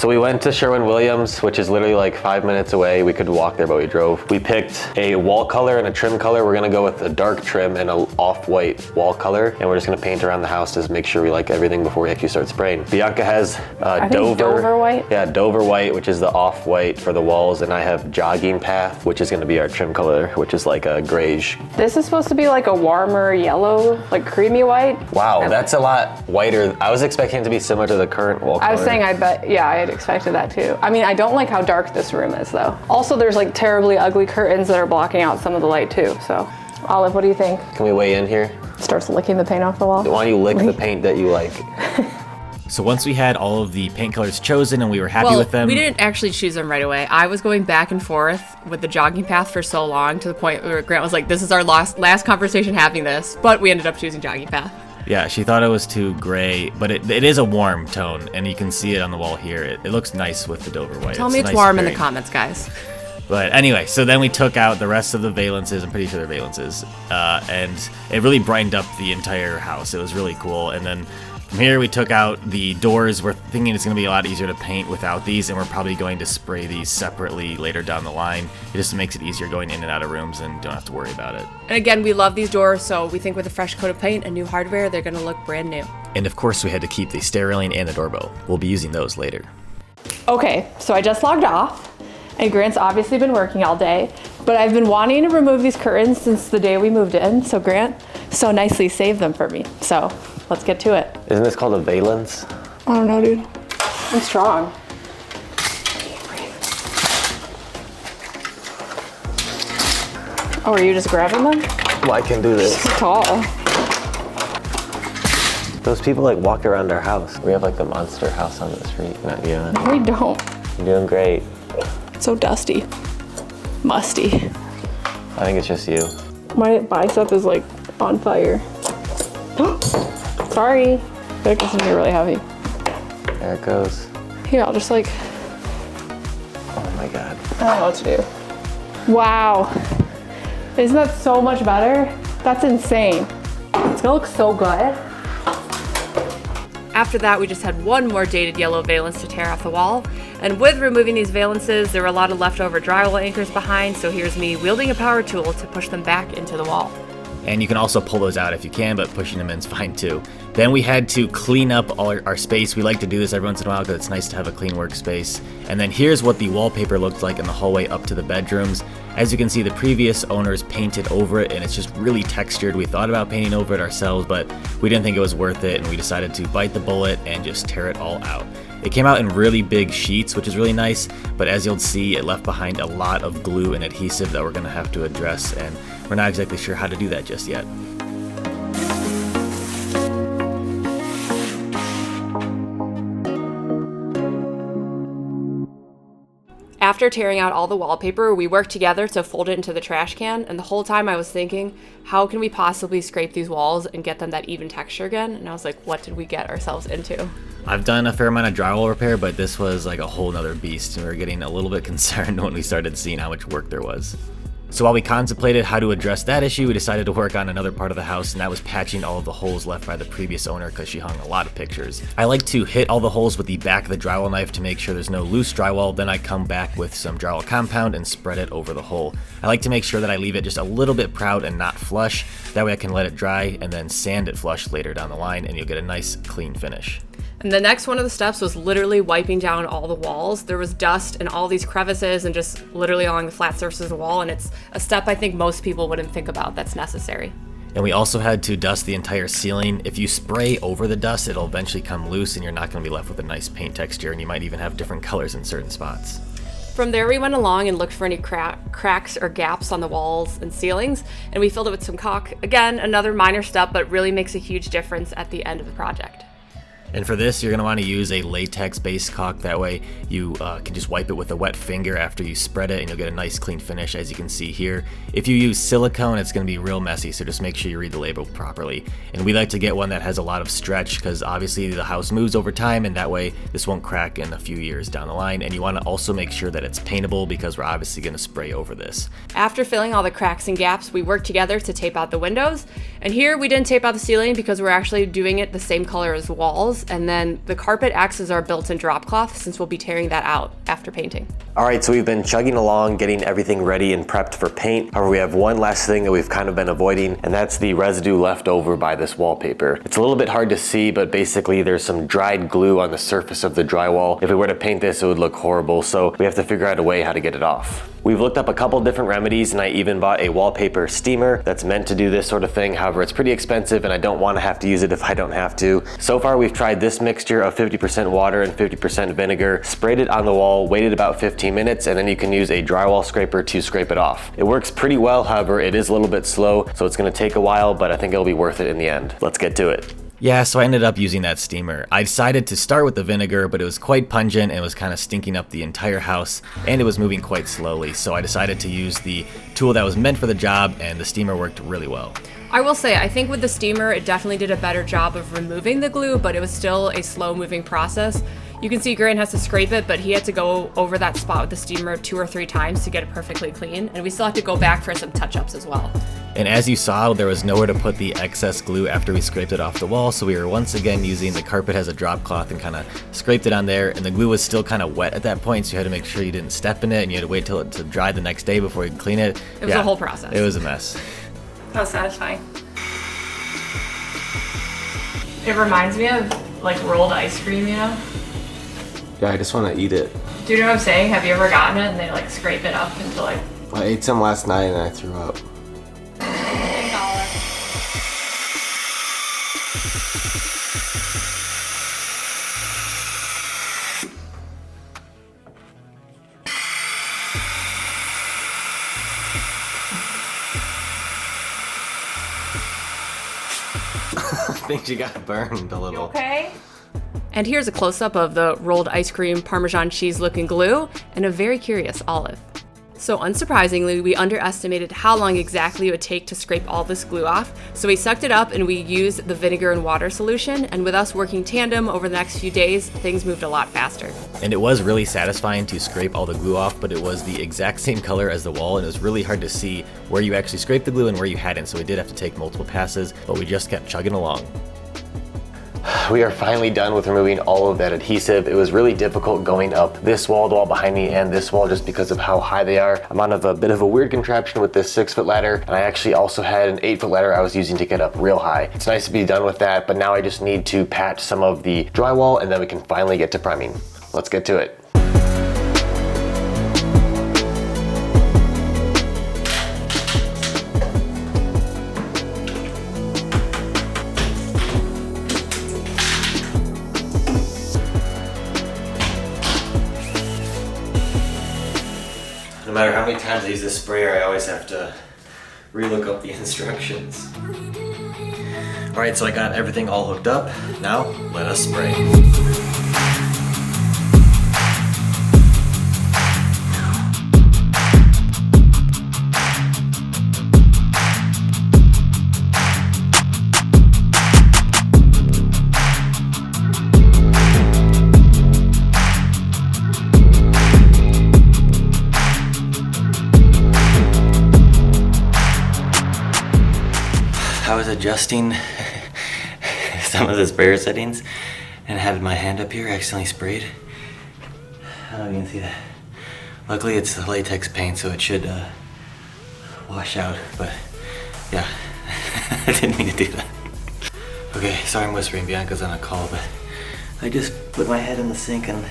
So we went to Sherwin-Williams, which is literally like 5 minutes away. We could walk there, but we drove. We picked a wall color and a trim color. We're gonna go with a dark trim and an off-white wall color. And we're just gonna paint around the house to make sure we like everything before we actually start spraying. Bianca has Dover white? Yeah, Dover white, which is the off-white for the walls. And I have Jogging Path, which is gonna be our trim color, which is like a grayish. This is supposed to be like a warmer yellow, like creamy white. Wow, that's a lot whiter. I was expecting it to be similar to the current wall color. I was saying, I bet, yeah, I had expected that too. I mean, I don't like how dark this room is though. Also, there's like terribly ugly curtains that are blocking out some of the light too, so. Olive, what do you think? Can we weigh in here? Starts licking the paint off the wall. Why don't you lick the paint that you like? So once we had all of the paint colors chosen and we were happy with them. We didn't actually choose them right away. I was going back and forth with the Jogging Path for so long to the point where Grant was like, this is our last conversation having this, but we ended up choosing Jogging Path. Yeah, she thought it was too gray, but it is a warm tone, and you can see it on the wall here. It looks nice with the Dover white. Tell me it's warm in the comments, guys. But anyway, so then we took out the rest of the valences. I'm pretty sure they're valences. And it really brightened up the entire house. It was really cool. And then from here, we took out the doors. We're thinking it's going to be a lot easier to paint without these, and we're probably going to spray these separately later down the line. It just makes it easier going in and out of rooms and don't have to worry about it. And again, we love these doors, so we think with a fresh coat of paint and new hardware, they're going to look brand new. And of course, we had to keep the stair railing and the doorbell. We'll be using those later. Okay, so I just logged off, and Grant's obviously been working all day, but I've been wanting to remove these curtains since the day we moved in, so Grant so nicely saved them for me. So let's get to it. Isn't this called a valence? I don't know, dude. I'm strong. Oh, are you just grabbing them? Well, I can do this. So tall. Those people like walk around our house. We have like the monster house on the street. Not you. No, we don't. You're doing great. It's so dusty. Musty. I think it's just you. My bicep is like on fire. Sorry. I feel like this is gonna be really heavy. There it goes. Here, I'll just like, Oh my God. I don't know what to do. Wow. Isn't that so much better? That's insane. It's gonna look so good. After that, we just had one more dated yellow valence to tear off the wall. And with removing these valences, there were a lot of leftover drywall anchors behind, so here's me wielding a power tool to push them back into the wall. And you can also pull those out if you can, but pushing them in is fine too. Then we had to clean up all our space. We like to do this every once in a while because it's nice to have a clean workspace. And then here's what the wallpaper looked like in the hallway up to the bedrooms. As you can see, the previous owners painted over it and it's just really textured. We thought about painting over it ourselves, but we didn't think it was worth it, and we decided to bite the bullet and just tear it all out. It came out in really big sheets, which is really nice, but as you'll see, it left behind a lot of glue and adhesive that we're gonna have to address, and we're not exactly sure how to do that just yet. After tearing out all the wallpaper, we worked together to fold it into the trash can, and the whole time I was thinking, how can we possibly scrape these walls and get them that even texture again? And I was like, what did we get ourselves into? I've done a fair amount of drywall repair, but this was like a whole nother beast, and we were getting a little bit concerned when we started seeing how much work there was. So while we contemplated how to address that issue, we decided to work on another part of the house, and that was patching all of the holes left by the previous owner because she hung a lot of pictures. I like to hit all the holes with the back of the drywall knife to make sure there's no loose drywall, then I come back with some drywall compound and spread it over the hole. I like to make sure that I leave it just a little bit proud and not flush, that way I can let it dry and then sand it flush later down the line and you'll get a nice clean finish. And the next one of the steps was literally wiping down all the walls. There was dust and all these crevices and just literally along the flat surface of the wall, and it's a step I think most people wouldn't think about that's necessary. And we also had to dust the entire ceiling. If you spray over the dust, it'll eventually come loose and you're not going to be left with a nice paint texture, and you might even have different colors in certain spots. From there, we went along and looked for any cracks or gaps on the walls and ceilings, and we filled it with some caulk. Again, another minor step, but really makes a huge difference at the end of the project. And for this, you're going to want to use a latex-based caulk. That way you can just wipe it with a wet finger after you spread it and you'll get a nice clean finish, as you can see here. If you use silicone, it's going to be real messy, so just make sure you read the label properly. And we like to get one that has a lot of stretch because obviously the house moves over time, and that way this won't crack in a few years down the line. And you want to also make sure that it's paintable because we're obviously going to spray over this. After filling all the cracks and gaps, we worked together to tape out the windows. And here we didn't tape out the ceiling because we're actually doing it the same color as the walls. walls, and then the carpet acts as our built-in drop cloth since we'll be tearing that out after painting. All right, so we've been chugging along, getting everything ready and prepped for paint. However, we have one last thing that we've kind of been avoiding, and that's the residue left over by this wallpaper. It's a little bit hard to see, but basically there's some dried glue on the surface of the drywall. If we were to paint this, it would look horrible, so we have to figure out a way how to get it off. We've looked up a couple different remedies, and I even bought a wallpaper steamer that's meant to do this sort of thing. However, it's pretty expensive and I don't want to have to use it if I don't have to. So far, we've tried this mixture of 50% water and 50% vinegar, sprayed it on the wall, waited about 15 minutes, and then you can use a drywall scraper to scrape it off. It works pretty well, however, it is a little bit slow, so it's gonna take a while, but I think it'll be worth it in the end. Let's get to it. Yeah, so I ended up using that steamer. I decided to start with the vinegar, but it was quite pungent and it was kind of stinking up the entire house, and it was moving quite slowly. So I decided to use the tool that was meant for the job, and the steamer worked really well. I will say, I think with the steamer, it definitely did a better job of removing the glue, but it was still a slow moving process. You can see Grant has to scrape it, but he had to go over that spot with the steamer 2 or 3 times to get it perfectly clean. And we still have to go back for some touch-ups as well. And as you saw, there was nowhere to put the excess glue after we scraped it off the wall, so we were once again using the carpet as a drop cloth and kind of scraped it on there, and the glue was still kind of wet at that point, so you had to make sure you didn't step in it, and you had to wait till it to dry the next day before you could clean it. It was a whole process. It was a mess. That was satisfying. It reminds me of like rolled ice cream, you know? Yeah, I just want to eat it. Do you know what I'm saying? Have you ever gotten it and they like scrape it up into like... I ate some last night and I threw up. I think she got burned a little. Okay. And here's a close-up of the rolled ice cream Parmesan cheese looking glue and a very curious Olive. So unsurprisingly, we underestimated how long exactly it would take to scrape all this glue off. So we sucked it up and we used the vinegar and water solution. And with us working tandem over the next few days, things moved a lot faster. And it was really satisfying to scrape all the glue off, but it was the exact same color as the wall, and it was really hard to see where you actually scraped the glue and where you hadn't. So we did have to take multiple passes, but we just kept chugging along. We are finally done with removing all of that adhesive. It was really difficult going up this wall, the wall behind me, and this wall just because of how high they are. I'm on a bit of a weird contraption with this 6-foot ladder, and I actually also had an 8-foot ladder I was using to get up real high. It's nice to be done with that, but now I just need to patch some of the drywall and then we can finally get to priming. Let's get to it. No matter how many times I use this sprayer, I always have to relook up the instructions. All right, so I got everything all hooked up. Now, let us spray. I was adjusting some of the sprayer settings and had my hand up here, accidentally sprayed. I don't know if you can see that. Luckily it's the latex paint, so it should wash out, but yeah, I didn't mean to do that. Okay, sorry I'm whispering, Bianca's on a call, but I just put my head in the sink and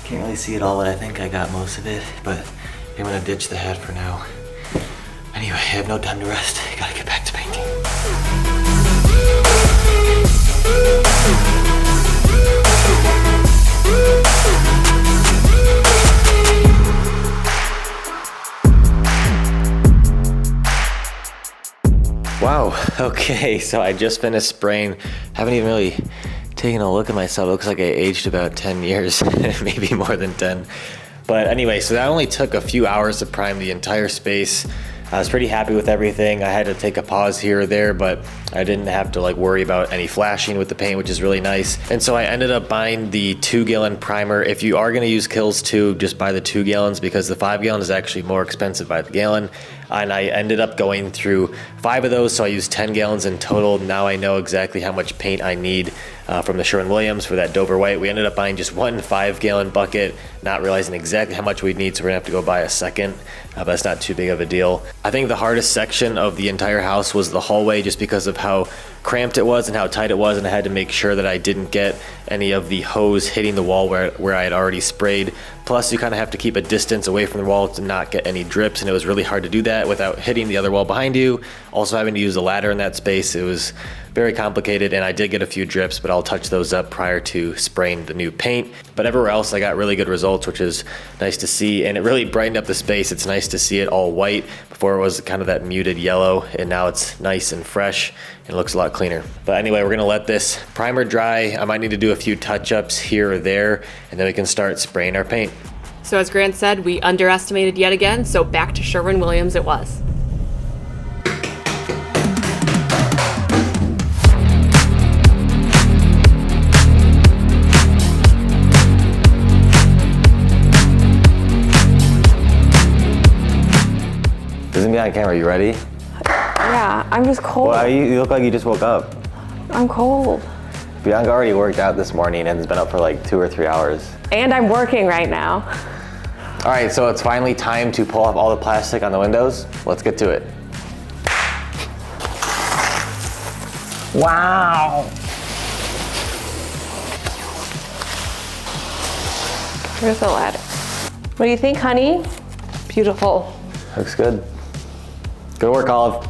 can't really see it all, but I think I got most of it, but I'm gonna ditch the hat for now. Anyway, I have no time to rest. I gotta get back to painting. Wow, okay, so I just finished spraying. Haven't even really taken a look at myself. It looks like I aged about 10 years, maybe more than 10. But anyway, so that only took a few hours to prime the entire space. I was pretty happy with everything. I had to take a pause here or there, but I didn't have to like worry about any flashing with the paint, which is really nice. And so I ended up buying the 2-gallon primer. If you are gonna use Kills 2, just buy the 2 gallons because the 5-gallon is actually more expensive by the gallon. And I ended up going through 5 of those, so I used 10 gallons in total. Now I know exactly how much paint I need from the Sherwin-Williams for that Dover White. We ended up buying just 1 5-gallon bucket, not realizing exactly how much we'd need, so we're gonna have to go buy a second, but that's not too big of a deal. I think the hardest section of the entire house was the hallway, just because of how cramped it was and how tight it was, and I had to make sure that I didn't get any of the hose hitting the wall where I had already sprayed. Plus, you kind of have to keep a distance away from the wall to not get any drips, and it was really hard to do that without hitting the other wall behind you. Also having to use a ladder in that space, it was very complicated, and I did get a few drips, but I'll touch those up prior to spraying the new paint. But everywhere else, I got really good results, which is nice to see, and it really brightened up the space. It's nice to see it all white. Before it was kind of that muted yellow, and now it's nice and fresh and looks a lot cleaner. But anyway, we're gonna let this primer dry. I might need to do a few touch-ups here or there, and then we can start spraying our paint. So as Grant said, we underestimated yet again, so back to Sherwin-Williams it was. Doesn't be on camera. You ready? Yeah, I'm just cold. Well, you look like you just woke up. I'm cold. Bianca already worked out this morning and has been up for like 2 or 3 hours. And I'm working right now. All right, so it's finally time to pull off all the plastic on the windows. Let's get to it. Wow. Where's the ladder? What do you think, honey? Beautiful. Looks good. Good work, Olive.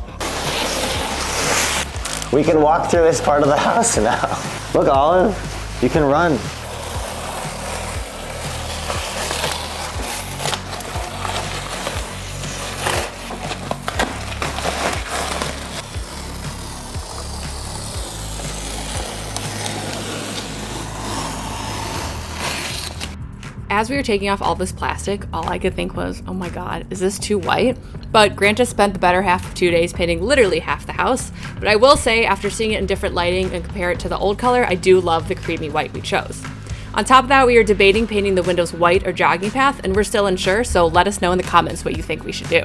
We can walk through this part of the house now. Look, Olive, you can run. As we were taking off all this plastic, all I could think was, oh my God, is this too white? But Grant just spent the better half of 2 days painting literally half the house. But I will say, after seeing it in different lighting and compare it to the old color, I do love the creamy white we chose. On top of that, we are debating painting the windows white or jogging path, and we're still unsure, so let us know in the comments what you think we should do.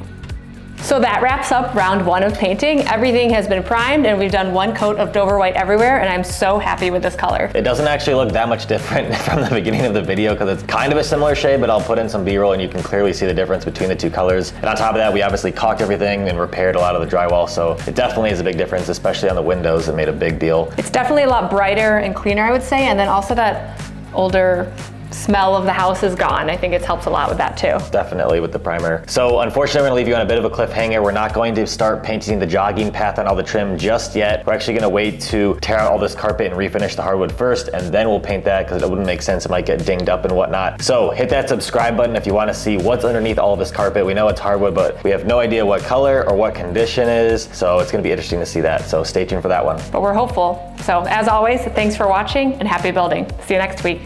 So that wraps up round 1 of painting. Everything has been primed and we've done 1 coat of Dover White everywhere, and I'm so happy with this color. It doesn't actually look that much different from the beginning of the video because it's kind of a similar shade, but I'll put in some B-roll and you can clearly see the difference between the 2 colors. And on top of that, we obviously caulked everything and repaired a lot of the drywall, so it definitely is a big difference, especially on the windows. It made a big deal. It's definitely a lot brighter and cleaner, I would say, and then also that older smell of the house is gone. I think it's helped a lot with that too. Definitely with the primer. So unfortunately, we're gonna leave you on a bit of a cliffhanger. We're not going to start painting the jogging path on all the trim just yet. We're actually gonna wait to tear out all this carpet and refinish the hardwood first, and then we'll paint that because it wouldn't make sense. It might get dinged up and whatnot. So hit that subscribe button if you wanna see what's underneath all of this carpet. We know it's hardwood, but we have no idea what color or what condition is. So it's gonna be interesting to see that. So stay tuned for that one. But we're hopeful. So as always, thanks for watching and happy building. See you next week.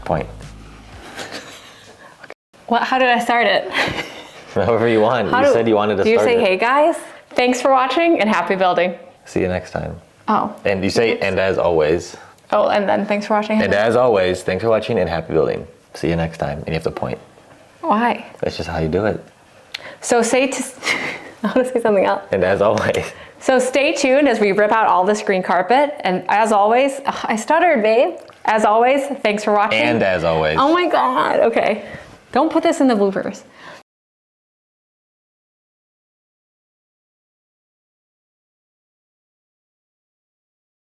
Point. What? How did I start it? However you want. You said you wanted to start it. Do you say, hey guys? Thanks for watching and happy building. See you next time. Oh. And you say, and as always. Oh, and then thanks for watching. And as always, thanks for watching and happy building. See you next time. And you have to point. Why? That's just how you do it. So I want to say something else. And as always. So stay tuned as we rip out all this green carpet. And as always, I stuttered, babe. As always, thanks for watching. And as always. Oh my God. Okay. Don't put this in the bloopers.